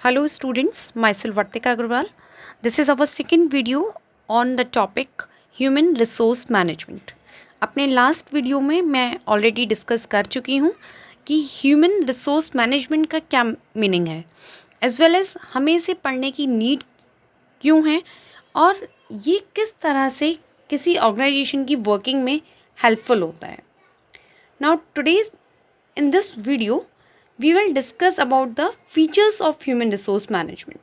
Hello students, myself Vartika Agrawal. This is our second video on the topic Human Resource Management. अपने last video में मैं already discuss कर चुकी हूँ कि ह्यूमन रिसोर्स मैनेजमेंट का क्या मीनिंग है, एज वेल एज हमें इसे पढ़ने की नीड क्यों है और ये किस तरह से किसी ऑर्गेनाइजेशन की वर्किंग में हेल्पफुल होता है. Now today in this video we will discuss about the features of human resource management.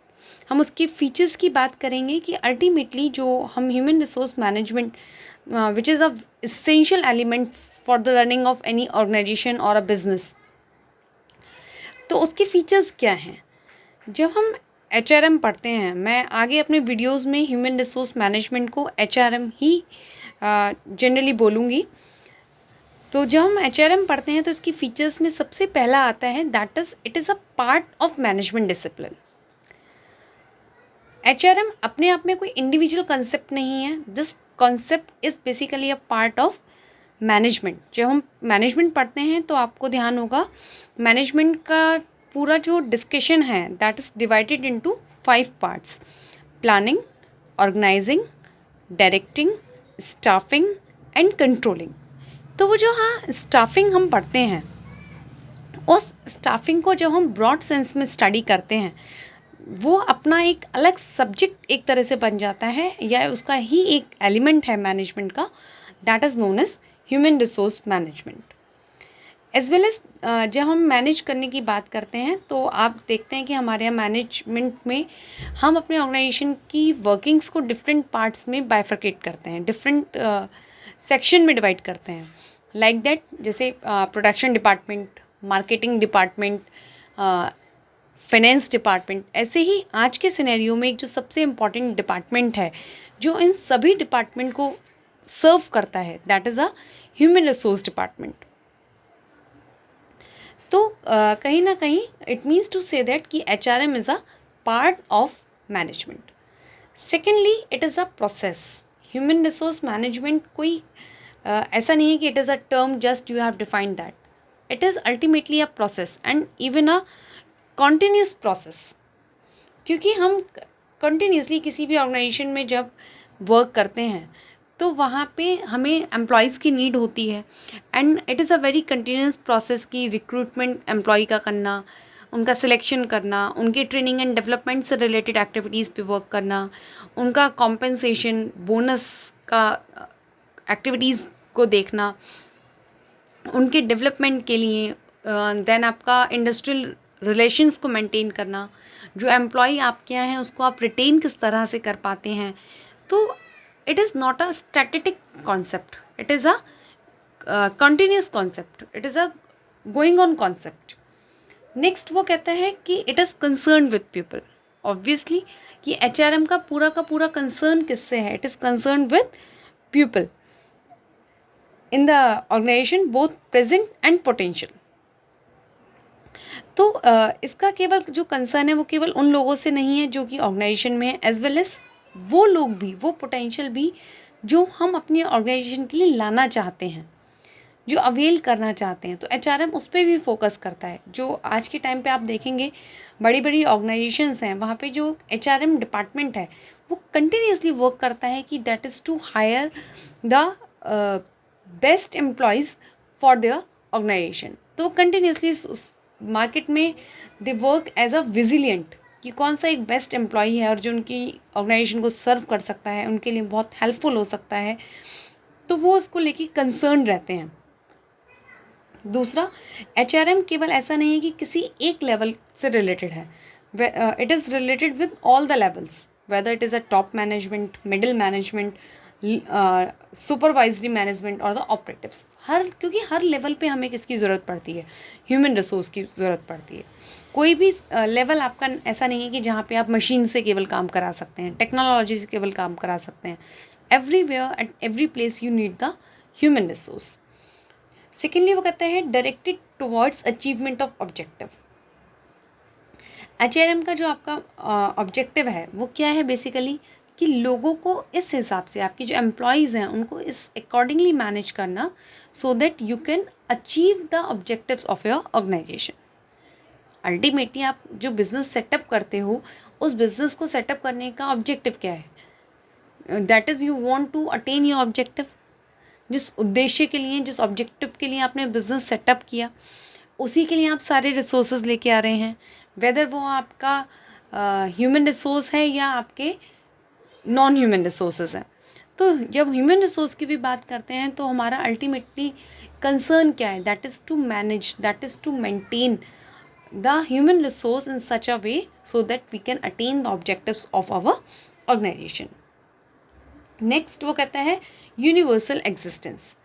हम उसके फीचर्स की बात करेंगे कि अल्टीमेटली जो हम human resource management which is a essential element for the running of any organisation और a business, तो उसके फीचर्स क्या हैं. जब हम HRM पढ़ते हैं, मैं आगे अपने वीडियोस में ह्यूमन रिसोर्स मैनेजमेंट को HRM ही जनरली बोलूँगी. तो जब हम HRM पढ़ते हैं तो इसकी फीचर्स में सबसे पहला आता है that is it is a part of management discipline. HRM अपने आप में कोई इंडिविजुअल कंसेप्ट नहीं है. This concept is basically a part of management. जब हम मैनेजमेंट पढ़ते हैं तो आपको ध्यान होगा मैनेजमेंट का पूरा जो डिस्कशन है that is divided into 5 parts: planning, organising, directing, staffing and controlling. तो वो जो स्टाफिंग हम पढ़ते हैं, उस स्टाफिंग को जब हम ब्रॉड सेंस में स्टडी करते हैं वो अपना एक अलग सब्जेक्ट एक तरह से बन जाता है या उसका ही एक एलिमेंट है मैनेजमेंट का, that is known as human resource management. As well as जब हम मैनेज करने की बात करते हैं तो आप देखते हैं कि हमारे यहाँ मैनेजमेंट में हम अपने ऑर्गेनाइजेशन की वर्किंग्स को डिफरेंट पार्ट्स में बाइफरकेट करते हैं, डिफरेंट सेक्शन में डिवाइड करते हैं. लाइक दैट, जैसे production department, marketing department, finance department. ऐसे ही आज के सिनेरियो में एक जो सबसे इम्पॉर्टेंट डिपार्टमेंट है जो इन सभी डिपार्टमेंट को सर्व करता है that is a human resource department. तो कहीं ना कहीं it means to say that कि HRM is a part of management. Secondly, it is a process. Human resource management कोई ऐसा नहीं है कि it is a term just you have defined that. It is ultimately a process and even a continuous process. क्योंकि हम continuously किसी भी organisation में जब वर्क करते हैं तो वहाँ पे हमें एम्प्लॉयज़ की नीड होती है and it is a very continuous process की रिक्रूटमेंट एम्प्लॉय का करना, उनका सिलेक्शन करना, उनके ट्रेनिंग एंड डेवलपमेंट से रिलेटेड एक्टिविटीज़ पे वर्क करना, उनका कॉम्पेंसेशन, बोनस का एक्टिविटीज़ को देखना, उनके डेवलपमेंट के लिए, देन आपका इंडस्ट्रियल रिलेशंस को मेंटेन करना, जो एम्प्लॉय आपके यहाँ हैं उसको आप रिटेन किस तरह से कर पाते हैं. तो it is not a static concept, it is a continuous concept, it is a going on concept. Next वो कहता है कि it is concern with people. Obviously कि HRM का पूरा कंसर्न किससे है? It is concern with people in the organisation, both present and potential. तो इसका केवल जो कंसर्न है वो केवल उन लोगों से नहीं है जो कि ऑर्गेनाइजेशन में है, एज वेल एज वो लोग भी, वो पोटेंशियल भी जो हम अपनी ऑर्गेनाइजेशन के लिए लाना चाहते हैं, जो अवेल करना चाहते हैं. तो HRM उस पर भी फोकस करता है. जो आज के टाइम पे आप देखेंगे बड़ी बड़ी ऑर्गेनाइजेशंस हैं, वहाँ पे जो HRM डिपार्टमेंट है वो कंटिन्यूसली वर्क करता है कि that is to hire the best employees for their organisation. तो कंटिन्यूसली उस मार्केट में दे वर्क एज अ विजिलियंट कि कौन सा एक बेस्ट एम्प्लॉई है और जो उनकी ऑर्गेनाइजेशन को सर्व कर सकता है, उनके लिए बहुत हेल्पफुल हो सकता है. तो वो उसको लेके कंसर्न रहते हैं. दूसरा, HRM केवल ऐसा नहीं है कि किसी एक लेवल से रिलेटेड है. It is related with all the levels, whether it is a top management, middle management, supervisory management और द ऑपरेटिव्स. क्योंकि हर लेवल पे हमें किसकी ज़रूरत पड़ती है? ह्यूमन रिसोर्स की ज़रूरत पड़ती है. कोई भी लेवल आपका ऐसा नहीं है कि जहाँ पे आप मशीन से केवल काम करा सकते हैं, टेक्नोलॉजी से केवल काम करा सकते हैं. Everywhere at every place you need the human resource. Secondly वो कहता है directed towards achievement of objective. HRM का जो आपका ऑब्जेक्टिव है वो क्या है? बेसिकली कि लोगों को इस हिसाब से, आपकी जो एम्प्लॉयज़ हैं उनको इस अकॉर्डिंगली मैनेज करना, so that you can achieve the objectives of your organisation. Ultimately आप जो बिज़नेस सेटअप करते हो, उस बिज़नेस को सेटअप करने का ऑब्जेक्टिव क्या है? That is you want to attain your objective. जिस उद्देश्य के लिए, जिस ऑब्जेक्टिव के लिए आपने बिज़नेस सेटअप किया, उसी के लिए आप सारे रिसोर्सेज लेके आ रहे हैं, वेदर वो आपका ह्यूमन रिसोर्स है या आपके नॉन ह्यूमन रिसोर्सेज हैं। तो जब ह्यूमन रिसोर्स की भी बात करते हैं तो हमारा अल्टीमेटली कंसर्न क्या है? That is to manage, that is to maintain the human resource in such a way so that we can attain the objectives of our organisation. Next वो कहता है यूनिवर्सल एग्जिस्टेंस।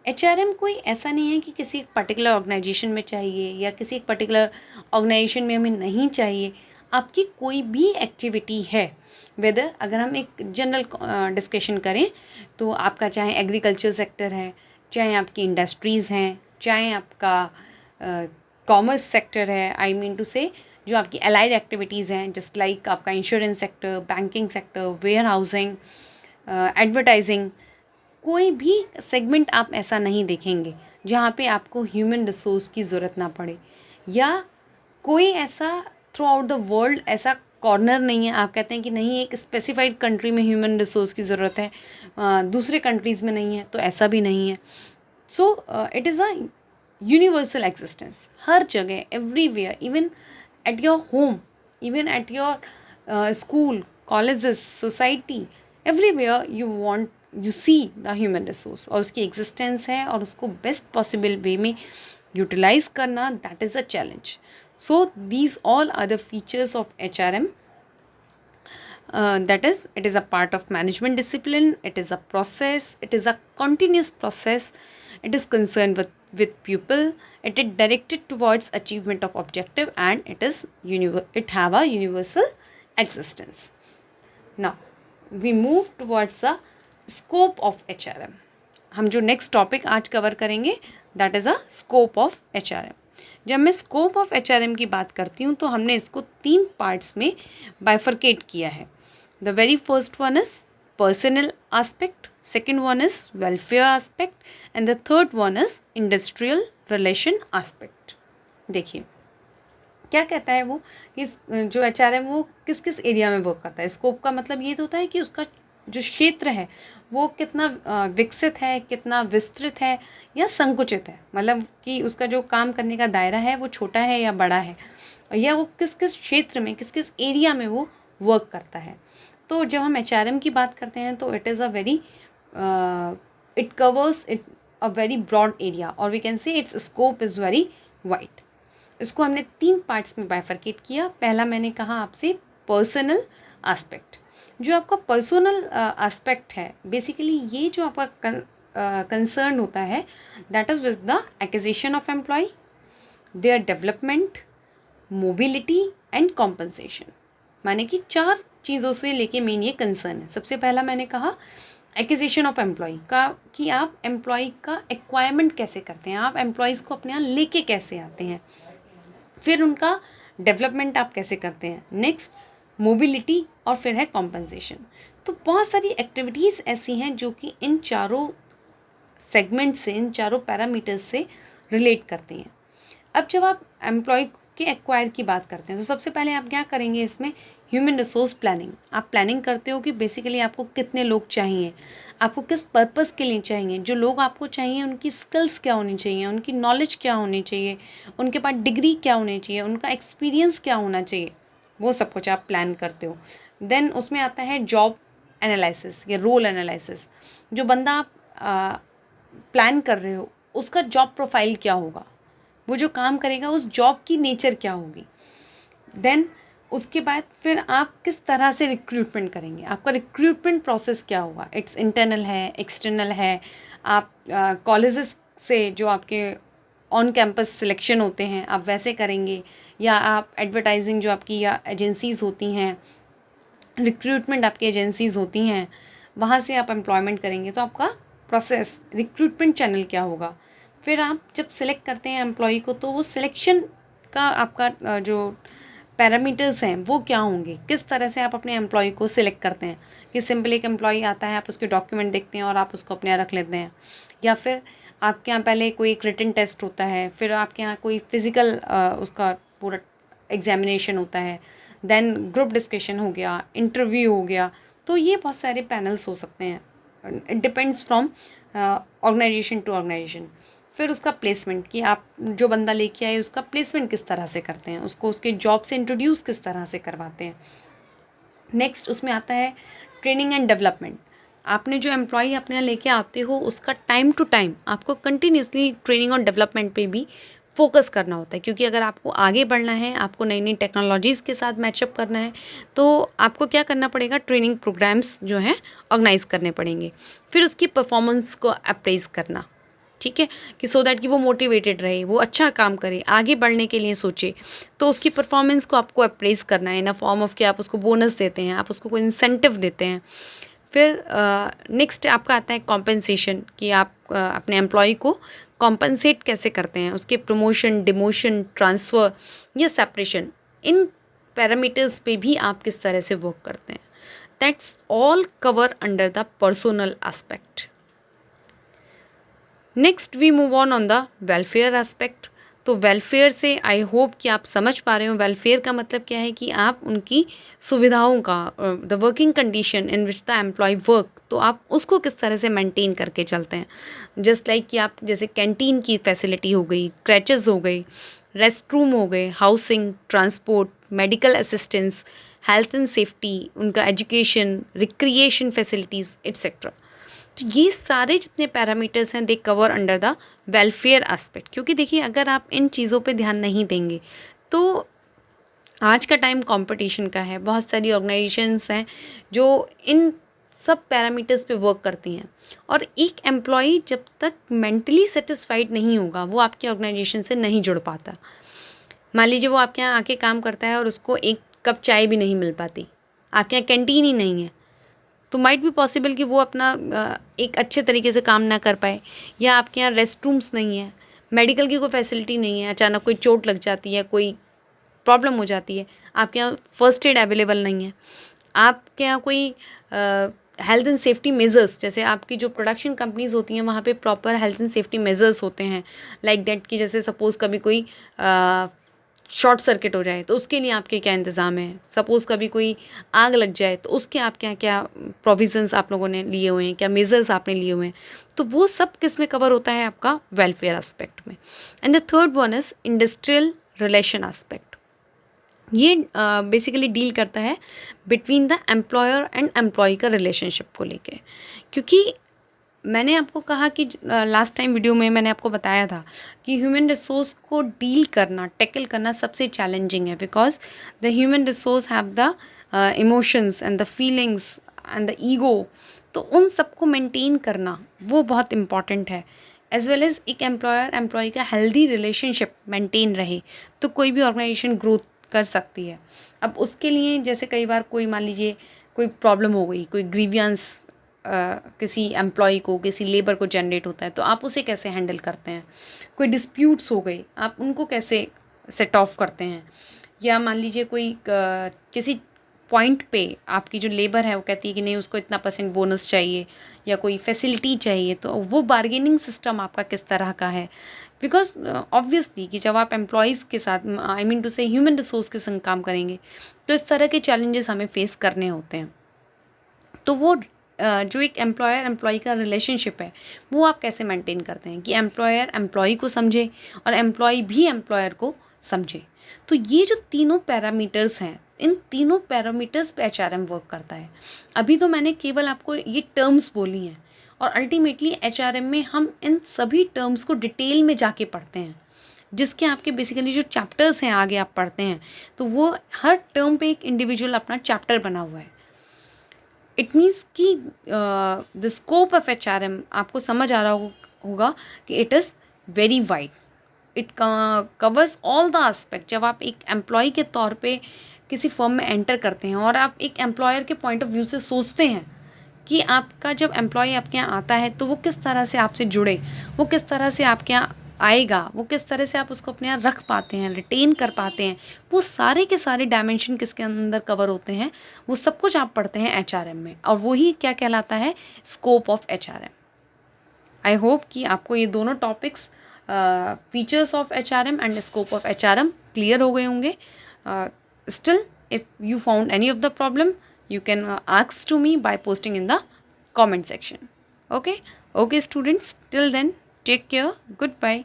एचआरएम कोई ऐसा नहीं है कि किसी एक पर्टिकुलर ऑर्गेनाइजेशन में चाहिए या किसी एक पर्टिकुलर ऑर्गेनाइजेशन में हमें नहीं चाहिए। आपकी कोई भी एक्टिविटी है, वेदर अगर हम एक जनरल डिस्कशन करें तो आपका चाहे एग्रीकल्चर सेक्टर है, चाहे आपकी इंडस्ट्रीज़ हैं, चाहे आपका कॉमर्स सेक्टर है, आई मीन टू से जो आपकी अलाइड एक्टिविटीज़ हैं, जस्ट लाइक आपका insurance sector, banking sector, warehousing, advertising, कोई भी सेगमेंट आप ऐसा नहीं देखेंगे जहाँ पे आपको ह्यूमन रिसोर्स की ज़रूरत ना पड़े, या कोई ऐसा थ्रू आउट द वर्ल्ड ऐसा कॉर्नर नहीं है आप कहते हैं कि नहीं एक स्पेसिफाइड कंट्री में ह्यूमन रिसोर्स की ज़रूरत है, दूसरे कंट्रीज़ में नहीं है, तो ऐसा भी नहीं है। So it is a universal existence, हर जगह, everywhere, even at your home, even at your school, colleges, society, everywhere you see the human resource, और उसकी एग्जिस्टेंस है और उसको बेस्ट पॉसिबल वे में यूटिलाइज करना, that is a challenge. So these all are the features of HRM. That is, it is a part of management discipline, it is a process, it is a continuous process, it is concerned with people, it is directed towards achievement of objective, and it have a universal existence. Now we move towards the scope of HRM. हम जो next topic आज cover करेंगे that is a scope of HRM. जब मैं scope of HRM की बात करती हूँ तो हमने इसको 3 पार्ट्स में बाइफरकेट किया है. The very first one is personal aspect, second one is welfare aspect, and the third one is industrial relation aspect. देखिए क्या कहता है वो कि जो HRM वो किस किस एरिया में वर्क करता है. स्कोप का मतलब ये तो होता है कि उसका जो क्षेत्र है वो कितना विकसित है, कितना विस्तृत है या संकुचित है, मतलब कि उसका जो काम करने का दायरा है वो छोटा है या बड़ा है, या वो किस किस क्षेत्र में, किस किस एरिया में वो वर्क करता है. तो जब हम HRM की बात करते हैं तो it is a very it covers it a very broad area, और we can say its scope is very wide. इसको हमने 3 पार्ट्स में बाइफरकेट किया. पहला मैंने कहा आपसे पर्सनल आस्पेक्ट. जो आपका पर्सनल एस्पेक्ट है, बेसिकली ये जो आपका कंसर्न होता है that is with the acquisition of employee, their development, mobility and compensation. माने कि 4 चीज़ों से लेके मेन ये कंसर्न है. सबसे पहला मैंने कहा एक्विजिशन ऑफ एम्प्लॉय का, कि आप एम्प्लॉय का एक्वायरमेंट कैसे करते हैं, आप एम्प्लॉयज़ को अपने यहाँ लेके कैसे आते हैं. फिर उनका डेवलपमेंट आप कैसे करते हैं. नेक्स्ट मोबिलिटी, और फिर है कॉम्पनसेशन. तो बहुत सारी एक्टिविटीज़ ऐसी हैं जो कि इन चारों सेगमेंट से, इन चारों पैरामीटर्स से रिलेट करती हैं. अब जब आप एम्प्लॉय के एक्वायर की बात करते हैं तो सबसे पहले आप क्या करेंगे, इसमें ह्यूमन रिसोर्स प्लानिंग. आप प्लानिंग करते हो कि बेसिकली आपको कितने लोग चाहिए, आपको किस पर्पस के लिए चाहिए, जो लोग आपको चाहिए उनकी स्किल्स क्या होनी चाहिए, उनकी नॉलेज क्या होनी चाहिए, उनके पास डिग्री क्या होनी चाहिए, उनका एक्सपीरियंस क्या होना चाहिए, वो सब कुछ आप प्लान करते हो. देन उसमें आता है जॉब एनालिसिस या रोल एनालिसिस. जो बंदा आप प्लान कर रहे हो उसका जॉब प्रोफाइल क्या होगा, वो जो काम करेगा उस जॉब की नेचर क्या होगी. देन उसके बाद फिर आप किस तरह से रिक्रूटमेंट करेंगे, आपका रिक्रूटमेंट प्रोसेस क्या होगा, इट्स इंटरनल है, एक्सटर्नल है. आप कॉलेजेस से जो आपके ऑन कैंपस सिलेक्शन होते हैं आप वैसे करेंगे, या आप एडवर्टाइजिंग जो आपकी या एजेंसीज़ होती हैं, रिक्रूटमेंट आपकी एजेंसीज़ होती हैं, वहाँ से आप एम्प्लॉयमेंट करेंगे. तो आपका प्रोसेस, रिक्रूटमेंट चैनल क्या होगा. फिर आप जब सिलेक्ट करते हैं एम्प्लॉय को तो वो सिलेक्शन का आपका जो पैरामीटर्स हैं वो क्या होंगे, किस तरह से आप अपने एम्प्लॉय को सिलेक्ट करते हैं. कि सिंपल एक एम्प्लॉय आता है, आप उसके डॉक्यूमेंट देखते हैं और आप उसको अपने यहाँ रख लेते हैं, या फिर आपके यहाँ पहले कोई एक रिटन टेस्ट होता है, फिर आपके यहाँ कोई फिज़िकल उसका पूरा एग्जामिनेशन होता है, देन ग्रुप डिस्कशन हो गया, इंटरव्यू हो गया। तो ये बहुत सारे पैनल्स हो सकते हैं, it depends from organisation to organisation. फिर उसका प्लेसमेंट, कि आप जो बंदा लेके आए उसका प्लेसमेंट किस तरह से करते हैं, उसको उसके जॉब से इंट्रोड्यूस किस तरह से करवाते हैं। नेक्स्ट उसमें आता है ट्रेनिंग एंड डेवलपमेंट। आपने जो एम्प्लॉय अपने यहाँ लेके आते हो उसका टाइम टू टाइम आपको कंटिन्यूसली ट्रेनिंग और डेवलपमेंट पे भी फोकस करना होता है, क्योंकि अगर आपको आगे बढ़ना है, आपको नई नई टेक्नोलॉजीज़ के साथ मैचअप करना है, तो आपको क्या करना पड़ेगा, ट्रेनिंग प्रोग्राम्स जो हैं ऑर्गेनाइज करने पड़ेंगे। फिर उसकी परफॉर्मेंस को अप्रेज करना, ठीक है, कि सो दैट कि वो मोटिवेटेड रहे, वो अच्छा काम करे, आगे बढ़ने के लिए सोचे। तो उसकी परफॉर्मेंस को आपको अप्रेज करना है इन अ फॉर्म ऑफ कि आप उसको बोनस देते हैं, आप उसको कोई इंसेंटिव देते हैं। फिर नेक्स्ट आपका आता है कॉम्पेंसेशन, कि आप अपने एम्प्लॉय को कॉम्पनसेट कैसे करते हैं, उसके प्रमोशन, डिमोशन, ट्रांसफ़र या सेपरेशन, इन पैरामीटर्स पे भी आप किस तरह से वर्क करते हैं। That's all cover under the personal aspect. Next we move on the welfare aspect. तो वेलफेयर से आई होप कि आप समझ पा रहे हो, वेलफेयर का मतलब क्या है कि आप उनकी सुविधाओं का, the working condition in which the employee work, तो आप उसको किस तरह से मेंटेन करके चलते हैं। जस्ट लाइक कि आप जैसे कैंटीन की फैसिलिटी हो गई, क्रैचेस हो गई, रेस्ट रूम हो गए, housing, transport, medical assistance, health and safety, उनका एजुकेशन, रिक्रिएशन फैसिलिटीज़ एट्सेट्रा। तो ये सारे जितने पैरामीटर्स हैं they cover under the welfare aspect. क्योंकि देखिए अगर आप इन चीज़ों पे ध्यान नहीं देंगे तो आज का टाइम कंपटीशन का है, बहुत सारी ऑर्गेनाइजेशंस हैं जो इन सब पैरामीटर्स पे वर्क करती हैं, और एक एम्प्लॉई जब तक मेंटली सेटिस्फाइड नहीं होगा वो आपकी ऑर्गेनाइजेशन से नहीं जुड़ पाता। मान लीजिए वो आपके यहाँ आके काम करता है और उसको एक कप चाय भी नहीं मिल पाती, आपके यहाँ कैंटीन ही नहीं है, तो माइट भी पॉसिबल कि वो अपना एक अच्छे तरीके से काम ना कर पाए, या आपके यहाँ रेस्ट रूम्स नहीं है, मेडिकल की कोई फैसिलिटी नहीं है, अचानक कोई चोट लग जाती है, कोई प्रॉब्लम हो जाती है, आपके यहाँ फर्स्ट एड अवेलेबल नहीं है, आपके यहाँ कोई हेल्थ एंड सेफ्टी मेजर्स, जैसे आपकी जो प्रोडक्शन कंपनीज़ होती हैं वहाँ पे proper health and safety measures होते हैं, लाइक दैट कि जैसे सपोज़ कभी कोई शॉर्ट सर्किट हो जाए तो उसके लिए आपके क्या इंतज़ाम है, सपोज़ कभी कोई आग लग जाए तो उसके आपके यहाँ क्या प्रोविज़न्स आप लोगों ने लिए हुए हैं, क्या मेजर्स आपने लिए हुए हैं, तो वो सब किस में कवर होता है, आपका वेलफेयर एस्पेक्ट में। And the third one is industrial relation aspect. ये बेसिकली डील करता है between the employer and employee का रिलेशनशिप को लेके, क्योंकि मैंने आपको कहा कि लास्ट टाइम वीडियो में मैंने आपको बताया था कि ह्यूमन रिसोर्स को डील करना, टैकल करना सबसे चैलेंजिंग है, because the human resource have the emotions and the feelings and the ego, तो उन सबको मेंटेन करना वो बहुत इम्पॉर्टेंट है, एज वेल एज एक एम्प्लॉयर एम्प्लॉय का हेल्दी रिलेशनशिप मेंटेन रहे तो कोई भी ऑर्गेनाइजेशन ग्रोथ कर सकती है। अब उसके लिए जैसे कई बार कोई मान लीजिए कोई प्रॉब्लम हो गई, कोई ग्रीवियंस किसी एम्प्लॉय को, किसी लेबर को जनरेट होता है, तो आप उसे कैसे हैंडल करते हैं। कोई डिस्प्यूट्स हो गए, आप उनको कैसे सेट ऑफ करते हैं। या मान लीजिए कोई किसी पॉइंट पे आपकी जो लेबर है वो कहती है कि नहीं उसको इतना % बोनस चाहिए या कोई फैसिलिटी चाहिए, तो वो बार्गेनिंग सिस्टम आपका किस तरह का है। बिकॉज ऑब्वियसली कि जब आप एम्प्लॉयज़ के साथ, आई मीन टू से ह्यूमन रिसोर्स के संग काम करेंगे तो इस तरह के चैलेंजेस हमें फेस करने होते हैं। तो वो जो एक एम्प्लॉयर एम्प्लॉय का रिलेशनशिप है वो आप कैसे मेंटेन करते हैं कि एम्प्लॉयर एम्प्लॉय को समझे और एम्प्लॉय भी एम्प्लॉयर को समझे। तो ये जो तीनों पैरामीटर्स हैं, इन तीनों पैरामीटर्स पे HRM वर्क करता है। अभी तो मैंने केवल आपको ये टर्म्स बोली हैं, और अल्टीमेटली HRM में हम इन सभी टर्म्स को डिटेल में जाके पढ़ते हैं, जिसके आपके बेसिकली जो चैप्टर्स हैं आगे आप पढ़ते हैं तो वो हर टर्म पे एक इंडिविजुअल अपना चैप्टर बना हुआ है। इट मीन्स कि द स्कोप ऑफ HRM आपको समझ आ रहा होगा कि it is very wide, it covers all the aspect. जब आप एक एम्प्लॉय के तौर पे किसी फर्म में एंटर करते हैं और आप एक एम्प्लॉयर के पॉइंट ऑफ व्यू से सोचते हैं कि आपका जब एम्प्लॉय आपके यहाँ आता है तो वो किस तरह से आपसे जुड़े, वो किस तरह से आपके यहाँ आएगा, वो किस तरह से आप उसको अपने यहाँ रख पाते हैं, रिटेन कर पाते हैं, वो सारे के सारे डायमेंशन किसके अंदर कवर होते हैं, वो सब कुछ आप पढ़ते हैं HRM में, और वही क्या कहलाता है, scope of HRM। I hope कि आपको ये दोनों topics features of HRM and scope of HRM clear हो गए होंगे। Still, if you found any of the problem, you can ask to me by posting in the comment section. Okay, okay students, till then, take care, goodbye.